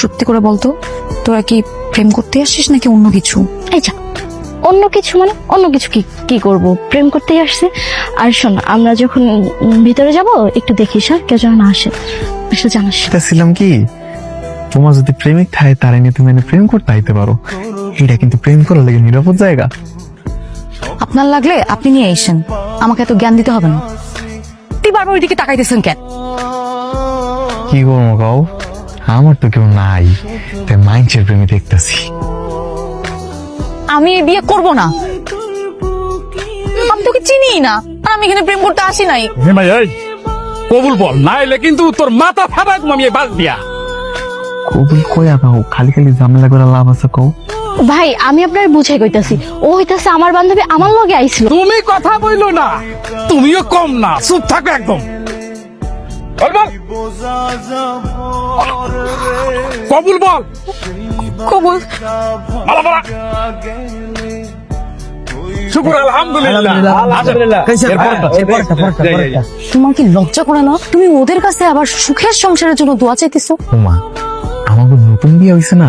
সত্যি করে বলতো, তোরা কি প্রেম করতে আসছিস নাকি অন্য কিছু? এই যা, অন্য কিছু মানে অন্য কিছু কি কি করব, প্রেম করতেই আসছে। আর শোন, আমরা যখন ভিতরে যাব একটু দেখিস, হ্যাঁ, কেউ যেন না আসে, একটু জানাস। ছিলাম কি, তোমার যদি প্রেমিক থাকে তারে নিয়ে তুমি প্রেম করতে আইতে পারো। এটা কিন্তু প্রেম করার লাগে নিরাপদ জায়গা। আপনার লাগলে আপনি নিয়ে এসেন, আমাকে এত জ্ঞান দিতে হবে না। তুই বারবার ওইদিকে তাকাইতেছেন কেন? কি করবো কাউ, আমার তো কেউ নাই, তাই মাইন্সের প্রেমে দেখতেছি। আমি এই বিয়ে করব না, আমি তোকে চিনি না, আর আমি এখানে প্রেম করতে আসি নাই। ভাই এই কবুল বল, না এলে কিন্তু তোর মাথা ফাটাই তুমি আমি বাস দিয়া। কবুল কয়া কাউ, খালি খালি ঝামেলা করে লাভ আছে কাউ। ভাই আমি আপনার বুঝাই কইতাছি, ও হইতাছে আমার বান্ধবী, আমার লগে আইছিল। তুমি কথা বইলো না, তুমিও কম না, চুপ থাকো একদম। বল বল, কবুল বল। কবুল। বলা বলা। শুকর আলহামদুলিল্লাহ। তোমার কি লজ্জা করে না? তুমি ওদের কাছে আবার সুখের সংসারের জন্য দোয়া চাইতেছো? ওমা, আমাকে নতুন বিয়ে হয়েছে না,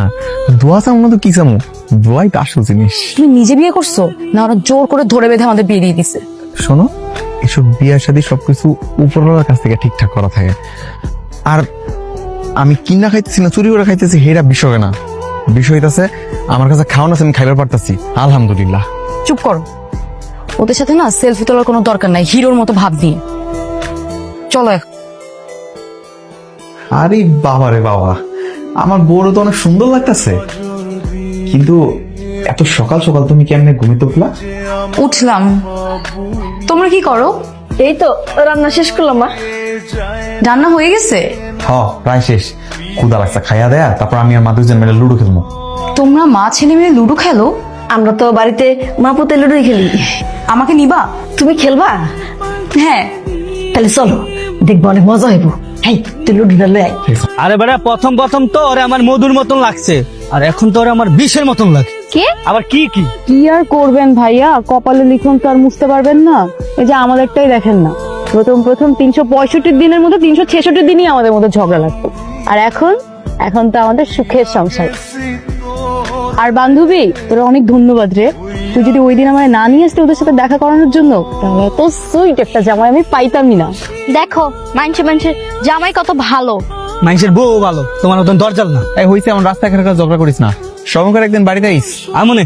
দোয়া চাও না তো কি চামো, দোয়াই তো আসল জিনিস। তুমি নিজে বিয়ে করছো না ওরা জোর করে ধরে বেঁধে আমাদের বিয়ে দিয়ে দিছে? শোনো, এসব বিয়ের সাথে সবকিছু উপরওয়ালার কাছ থেকে ঠিকঠাক করা থাকে। আর আমি কিনা খাইতেছি না চুরি করে খাইতেছি হেরা বিষয় না, বিষয় আছে আমার কাছে খাওয়ান আছে, আমি খাইবার পারতেছি আলহামদুলিল্লাহ। চুপ করো, ওদের সাথে না সেলফি তোলার কোনো দরকার নাই, হিরোর মতো ভাব নিয়ে চলো এখন। আরে বাবা রে বাবা, আমার বউর তো অনেক সুন্দর লাগতেছে, কিন্তু এত সকাল সকাল তুমি কেমনে ঘুমিতে উঠলা? উঠলাম। তোমরা কি করো? এই তো রান্না শেষ করলাম। মা, রান্না হয়ে গেছে? হ, প্রায় শেষ। ক্ষুদা লাগছে, খাইয়া দেয়া, তারপর আমি আর মা দুজন মিলে লুডো খেলবো। তোমরা মা ছেলে মিলে লুডো খেলো? আমরা তো বাড়িতে মা পুতে লুডোই খেলি। আমাকে নিবা? তুমি খেলবা? হ্যাঁ। তাহলে চলো, দেখবো অনেক মজা হইব। হেই, তুই লুডোটা লয়ে আয়। আরে বেটা, প্রথম প্রথম তো ওরে আমার মধুর মতন লাগছে, আর এখন তো ওরে আমার বিষের মতন লাগে। কে? আবার কি কি কি আর করবেন ভাইয়া, কপালে লিখন তো আর মুছতে পারবেন না। এই যে আমাদেরটাই দেখেন না, প্রথম 365 দিনের মধ্যে 366 দিনই আমাদের মধ্যে ঝগড়া লাগতো, আর এখন তো আমাদের সুখের সংসার। আর বান্ধবী, তোরা অনেক ধন্যবাদ রে, তুই যদি ওই দিন আমার না নিয়ে আসতে ওদের সাথে দেখা করানোর জন্য, তাহলে এত সুইট একটা জামাই আমি পাইতামই না। দেখো মানুষের জামাই কত ভালো। মানুষের বউ ভালো, তোমার মতন দরজাল না। এই হইছে, আমার রাস্তাঘাটের কাছে ঝগড়া করিস না, সময় করে একদিন বাড়িতে আইস। আমনে